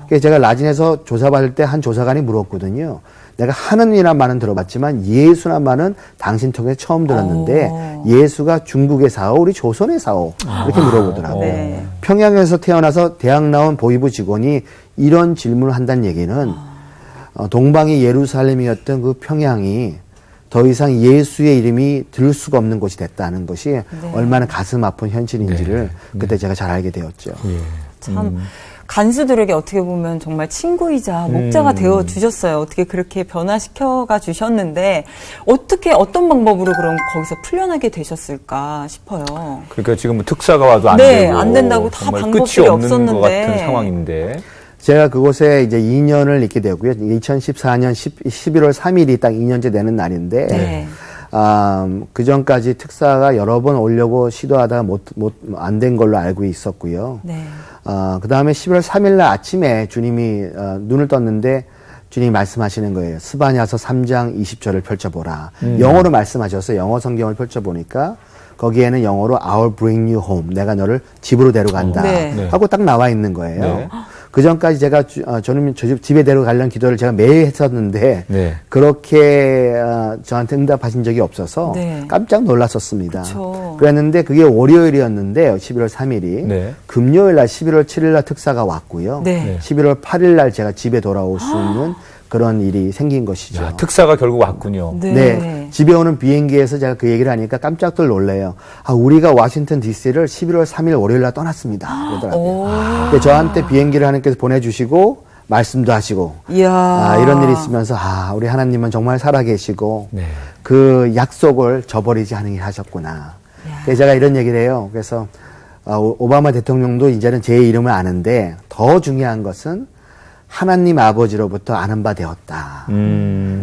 Speaker 4: 그래서 제가 라진에서 조사받을 때 한 조사관이 물었거든요. 내가 하느님이란 말은 들어봤지만 예수란 말은 당신 통해서 처음 들었는데 예수가 중국에 사오, 우리 조선에 사오 이렇게 물어보더라고요.
Speaker 2: 네.
Speaker 4: 평양에서 태어나서 대학 나온 보이부 직원이 이런 질문을 한다는 얘기는 동방이 예루살렘이었던 그 평양이 더 이상 예수의 이름이 들을 수가 없는 곳이 됐다는 것이 얼마나 가슴 아픈 현실인지를 그때 제가 잘 알게 되었죠.
Speaker 2: 참 간수들에게 어떻게 보면 정말 친구이자 목자가 되어 주셨어요. 어떻게 그렇게 변화시켜가 주셨는데 어떻게 어떤 방법으로 그럼 거기서 풀려나게 되셨을까 싶어요.
Speaker 1: 그러니까 지금 특사가 와도 안
Speaker 2: 네,
Speaker 1: 되고
Speaker 2: 안 된다고 다
Speaker 1: 정말
Speaker 2: 방법들이
Speaker 1: 끝이 없는
Speaker 2: 없었는데.
Speaker 1: 것 같은 상황인데.
Speaker 4: 제가 그곳에 이제 2년을 있게 되고요. 2014년 11월 3일이 딱 2년째 되는 날인데,
Speaker 2: 네.
Speaker 4: 그 전까지 특사가 여러 번 오려고 시도하다가 안 된 걸로 알고 있었고요.
Speaker 2: 네.
Speaker 4: 그 다음에 11월 3일 날 아침에 주님이 눈을 떴는데 주님이 말씀하시는 거예요. 스바냐서 3장 20절을 펼쳐보라. 영어로 말씀하셔서 영어 성경을 펼쳐보니까 거기에는 영어로 I'll bring you home. 내가 너를 집으로 데려간다.
Speaker 2: 네.
Speaker 4: 하고 딱 나와 있는 거예요.
Speaker 1: 네.
Speaker 4: 그 전까지 제가 저는 집에 데려가려는 기도를 제가 매일 했었는데
Speaker 1: 네.
Speaker 4: 그렇게 저한테 응답하신 적이 없어서
Speaker 2: 네.
Speaker 4: 깜짝 놀랐었습니다.
Speaker 2: 그쵸.
Speaker 4: 그랬는데 그게 월요일이었는데 11월 3일이
Speaker 1: 네.
Speaker 4: 금요일 날 11월 7일 날 특사가 왔고요.
Speaker 2: 네.
Speaker 4: 11월 8일 날 제가 집에 돌아올 수 있는 그런 일이 생긴 것이죠.
Speaker 1: 야, 특사가 결국 왔군요.
Speaker 2: 네.
Speaker 4: 네. 집에 오는 비행기에서 제가 그 얘기를 하니까 깜짝들 놀래요. 우리가 워싱턴 DC를 11월 3일 월요일 날 떠났습니다. 그러더라고요. 근데 저한테 비행기를 하나님께서 보내주시고 말씀도 하시고
Speaker 2: 이야.
Speaker 4: 이런 일이 있으면서 우리 하나님은 정말 살아계시고
Speaker 1: 네.
Speaker 4: 그 약속을 저버리지 않게 하셨구나. 그래서 제가 이런 얘기를 해요. 그래서 오바마 대통령도 이제는 제 이름을 아는데 더 중요한 것은 하나님 아버지로부터 아는 바 되었다.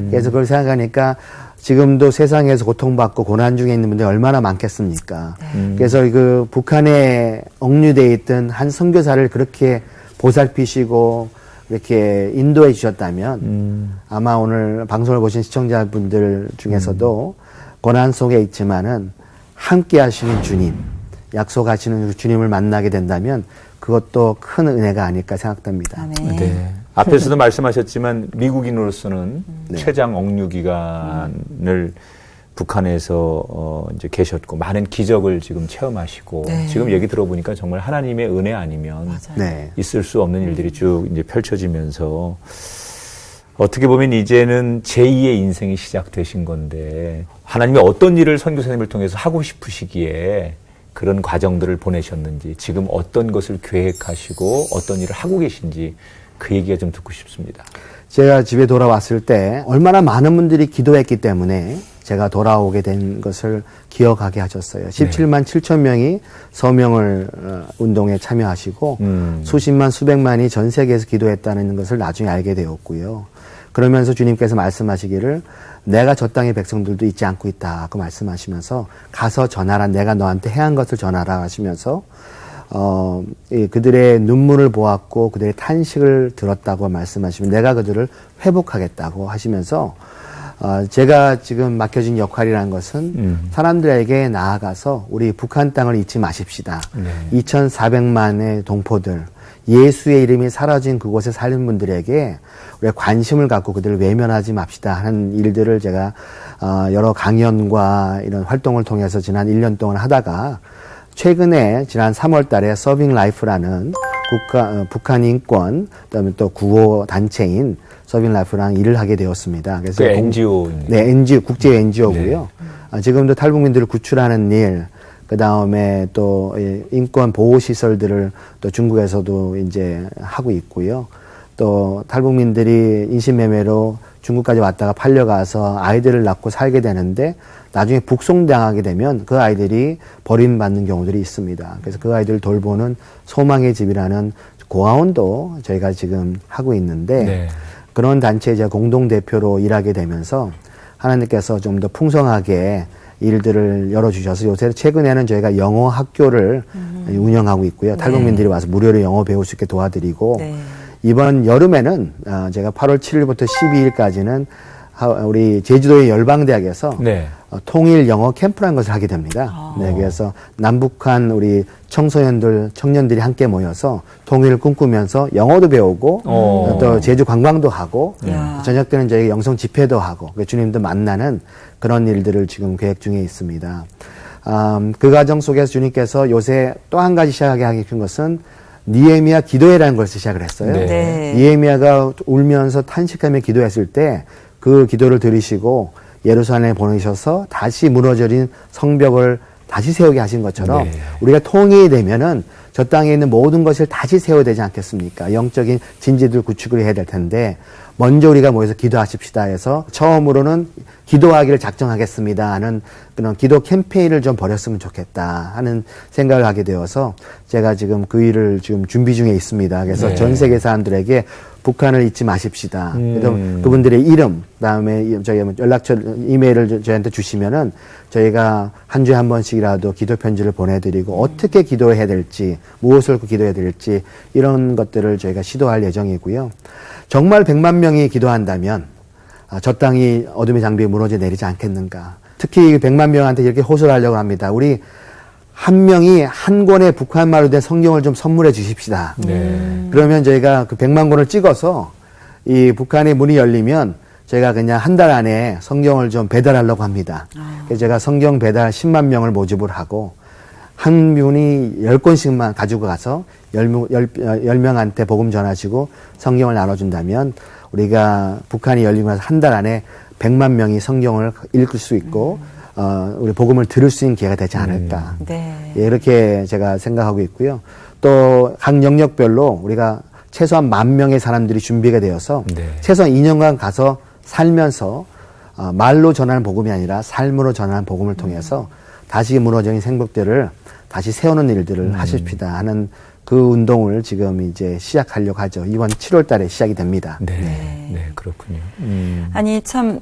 Speaker 4: 그래서 그걸 생각하니까 지금도 세상에서 고통받고 고난 중에 있는 분들이 얼마나 많겠습니까? 그래서 그 북한에 억류되어 있던 한 선교사를 그렇게 보살피시고 이렇게 인도해 주셨다면 아마 오늘 방송을 보신 시청자분들 중에서도 고난 속에 있지만은 함께 하시는 주님, 약속하시는 주님을 만나게 된다면 그것도 큰 은혜가 아닐까 생각됩니다.
Speaker 2: 아멘.
Speaker 1: 네. 앞에서도 말씀하셨지만 미국인으로서는 최장 억류 기간을 북한에서 이제 계셨고 많은 기적을 지금 체험하시고 지금 얘기 들어보니까 정말 하나님의 은혜 아니면
Speaker 4: 네.
Speaker 1: 있을 수 없는 일들이 쭉 이제 펼쳐지면서 어떻게 보면 이제는 제2의 인생이 시작되신 건데 하나님이 어떤 일을 선교사님을 통해서 하고 싶으시기에 그런 과정들을 보내셨는지 지금 어떤 것을 계획하시고 어떤 일을 하고 계신지 그 얘기가 좀 듣고 싶습니다.
Speaker 4: 제가 집에 돌아왔을 때 얼마나 많은 분들이 기도했기 때문에 제가 돌아오게 된 것을 기억하게 하셨어요. 17만 7천 명이 서명을 운동에 참여하시고 수십만 수백만이 전 세계에서 기도했다는 것을 나중에 알게 되었고요. 그러면서 주님께서 말씀하시기를 내가 저 땅의 백성들도 잊지 않고 있다고 말씀하시면서 가서 전하라. 내가 너한테 해한 것을 전하라 하시면서 그들의 눈물을 보았고 그들의 탄식을 들었다고 말씀하시면 내가 그들을 회복하겠다고 하시면서 제가 지금 맡겨진 역할이라는 것은 사람들에게 나아가서 우리 북한 땅을 잊지 마십시다. 2,400만의 동포들, 예수의 이름이 사라진 그곳에 사는 분들에게 우리가 관심을 갖고 그들을 외면하지 맙시다 하는 일들을 제가 여러 강연과 이런 활동을 통해서 지난 1년 동안 하다가 최근에 지난 3월 달에 서빙 라이프라는 북한 인권, 그다음에 또 구호 단체인 서빙 라이프라는 일을 하게 되었습니다. 그래서
Speaker 1: 그 NGO입니다.
Speaker 4: 네, NGO, 국제 NGO고요. 지금도 탈북민들을 구출하는 일, 그다음에 또 인권 보호 시설들을 또 중국에서도 이제 하고 있고요. 또 탈북민들이 인신매매로 중국까지 왔다가 팔려가서 아이들을 낳고 살게 되는데 나중에 북송당하게 되면 그 아이들이 버림받는 경우들이 있습니다. 그래서 그 아이들을 돌보는 소망의 집이라는 고아원도 저희가 지금 하고 있는데 그런 단체에 제가 공동대표로 일하게 되면서 하나님께서 좀 더 풍성하게 일들을 열어주셔서 요새 최근에는 저희가 영어 학교를 운영하고 있고요. 탈북민들이 와서 무료로 영어 배울 수 있게 도와드리고 이번 여름에는 제가 8월 7일부터 12일까지는 우리 제주도의 열방대학에서 통일 영어 캠프라는 것을 하게 됩니다. 네, 그래서 남북한 우리 청년들이 함께 모여서 통일을 꿈꾸면서 영어도 배우고 또 제주 관광도 하고 저녁 때는 저희 영성 집회도 하고 주님도 만나는 그런 일들을 지금 계획 중에 있습니다. 그 과정 속에서 주님께서 요새 또 한 가지 시작하게 하신 것은 느헤미야 기도회라는 것을 시작을 했어요.
Speaker 2: 네.
Speaker 4: 느헤미야가 울면서 탄식하며 기도했을 때 그 기도를 들으시고 예루살렘에 보내셔서 다시 무너져진 성벽을 다시 세우게 하신 것처럼
Speaker 1: 네.
Speaker 4: 우리가 통일이 되면은 저 땅에 있는 모든 것을 다시 세워야 되지 않겠습니까? 영적인 진지들 구축을 해야 될 텐데 먼저 우리가 모여서 기도하십시다 해서 처음으로는 기도하기를 작정하겠습니다 하는 그런 기도 캠페인을 좀 벌였으면 좋겠다 하는 생각을 하게 되어서 제가 지금 그 일을 지금 준비 중에 있습니다. 그래서
Speaker 1: 네.
Speaker 4: 전 세계 사람들에게 북한을 잊지 마십시다. 그래서 그분들의 이름, 그다음에 저희 연락처, 이메일을 저희한테 주시면은 저희가 한 주에 한 번씩이라도 기도 편지를 보내드리고 어떻게 기도해야 될지, 무엇을 기도해야 될지 이런 것들을 저희가 시도할 예정이고요. 정말 100만 명이 기도한다면 저 땅이 어둠의 장벽에 무너져 내리지 않겠는가. 특히 100만 명한테 이렇게 호소를 하려고 합니다. 우리 한 명이 한 권의 북한말로 된 성경을 좀 선물해 주십시다.
Speaker 1: 네.
Speaker 4: 그러면 저희가 그 100만 권을 찍어서 이 북한의 문이 열리면 저희가 그냥 한 달 안에 성경을 좀 배달하려고 합니다. 그래서 제가 성경 배달 10만 명을 모집을 하고 한 분이 10권씩만 가지고 가서 10명한테 복음 전하시고 성경을 나눠준다면 우리가 북한이 열리고 나서 한 달 안에 100만 명이 성경을 읽을 수 있고 우리 복음을 들을 수 있는 기회가 되지 않을까.
Speaker 2: 네.
Speaker 4: 예, 이렇게 제가 생각하고 있고요. 또 각 영역별로 우리가 최소한 10,000명의 사람들이 준비가 되어서
Speaker 1: 네.
Speaker 4: 최소한 2년간 가서 살면서 말로 전하는 복음이 아니라 삶으로 전하는 복음을 통해서 다시 무너진 생복들을 다시 세우는 일들을 하십시다 하는 그 운동을 지금 이제 시작하려고 하죠. 이번 7월 달에 시작이 됩니다.
Speaker 1: 네. 네, 그렇군요.
Speaker 2: 아니 참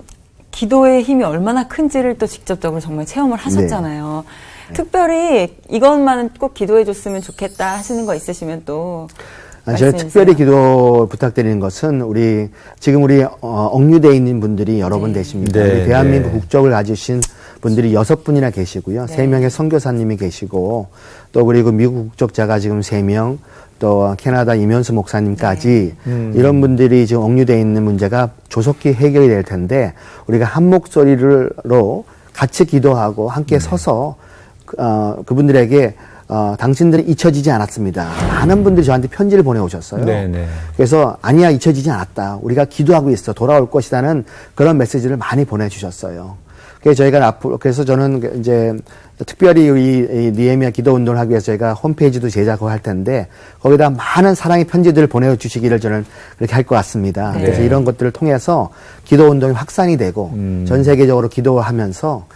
Speaker 2: 기도의 힘이 얼마나 큰지를 또 직접적으로 정말 체험을 하셨잖아요. 특별히 이것만은 꼭 기도해 줬으면 좋겠다 하시는 거 있으시면 또
Speaker 4: 제가 특별히 기도 부탁드리는 것은 지금 우리 억류되어 있는 분들이 여러 분 계십니다.
Speaker 1: 네,
Speaker 4: 우리 대한민국
Speaker 1: 네.
Speaker 4: 국적을 가지신 분들이 6분이나 계시고요. 3명의 선교사님이 계시고 또 그리고 미국 국적자가 지금 3명, 또 캐나다 이면수 목사님까지 이런 분들이 지금 억류되어 있는 문제가 조속히 해결이 될 텐데 우리가 한 목소리로 같이 기도하고 함께 서서 그분들에게 당신들은 잊혀지지 않았습니다. 많은 분들이 저한테 편지를 보내오셨어요.
Speaker 1: 네네.
Speaker 4: 그래서 아니야 잊혀지지 않았다. 우리가 기도하고 있어. 돌아올 것이라는 그런 메시지를 많이 보내주셨어요. 그래서 저희가 앞으로 그래서 저는 이제 특별히 이 느헤미야 기도 운동을 하기 위해서 저희가 홈페이지도 제작을 할 텐데 거기다 많은 사랑의 편지들을 보내주시기를 저는 그렇게 할 것 같습니다.
Speaker 2: 네.
Speaker 4: 그래서 이런 것들을 통해서 기도 운동이 확산이 되고 전 세계적으로 기도하면서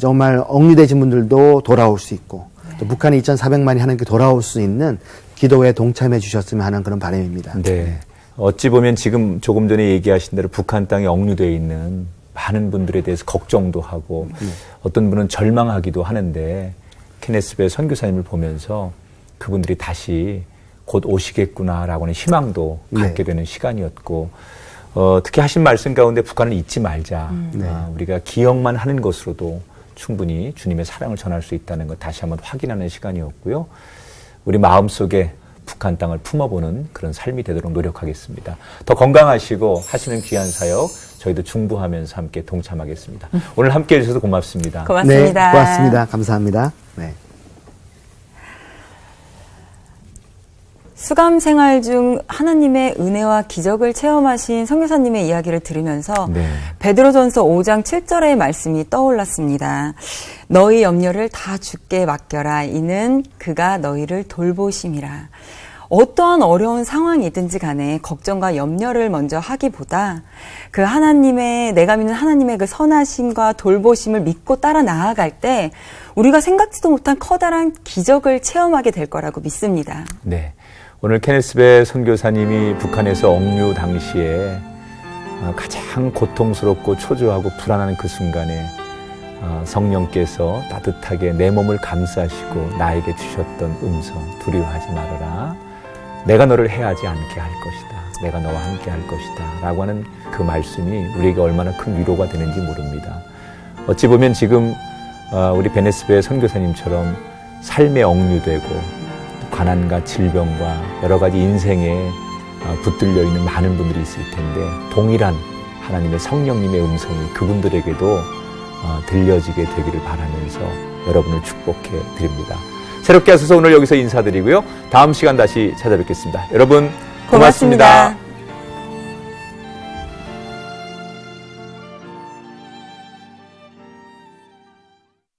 Speaker 4: 정말 억류되신 분들도 돌아올 수 있고 또 북한이 2,400만이 하나님께 돌아올 수 있는 기도에 동참해 주셨으면 하는 그런 바람입니다.
Speaker 1: 네. 어찌 보면 지금 조금 전에 얘기하신 대로 북한 땅에 억류되어 있는 많은 분들에 대해서 걱정도 하고 어떤 분은 절망하기도 하는데 케네스베 선교사님을 보면서 그분들이 다시 곧 오시겠구나라고 하는 희망도 갖게 되는 시간이었고 특히 하신 말씀 가운데 북한을 잊지 말자. 우리가 기억만 하는 것으로도 충분히 주님의 사랑을 전할 수 있다는 것 다시 한번 확인하는 시간이었고요. 우리 마음속에 북한 땅을 품어보는 그런 삶이 되도록 노력하겠습니다. 더 건강하시고 하시는 귀한 사역 저희도 중부하면서 함께 동참하겠습니다. 오늘 함께해 주셔서 고맙습니다.
Speaker 2: 고맙습니다.
Speaker 4: 네, 고맙습니다. 감사합니다. 네.
Speaker 2: 수감 생활 중 하나님의 은혜와 기적을 체험하신 선교사님의 이야기를 들으면서
Speaker 1: 네.
Speaker 2: 베드로전서 5장 7절의 말씀이 떠올랐습니다. 너희 염려를 다 주께 맡겨라. 이는 그가 너희를 돌보심이라. 어떠한 어려운 상황이든지 간에 걱정과 염려를 먼저 하기보다 그 내가 믿는 하나님의 그 선하심과 돌보심을 믿고 따라 나아갈 때 우리가 생각지도 못한 커다란 기적을 체험하게 될 거라고 믿습니다.
Speaker 1: 네. 오늘 케네스베 선교사님이 북한에서 억류 당시에 가장 고통스럽고 초조하고 불안한 그 순간에 성령께서 따뜻하게 내 몸을 감싸시고 나에게 주셨던 음성, 두려워하지 말아라. 내가 너를 해하지 않게 할 것이다. 내가 너와 함께 할 것이다. 라고 하는 그 말씀이 우리에게 얼마나 큰 위로가 되는지 모릅니다. 어찌 보면 지금 우리 베네스베 선교사님처럼 삶에 억류되고 가난과 질병과 여러 가지 인생에 붙들려 있는 많은 분들이 있을 텐데 동일한 하나님의 성령님의 음성이 그분들에게도 들려지게 되기를 바라면서 여러분을 축복해 드립니다. 새롭게 하셔서 오늘 여기서 인사드리고요. 다음 시간 다시 찾아뵙겠습니다. 여러분 고맙습니다.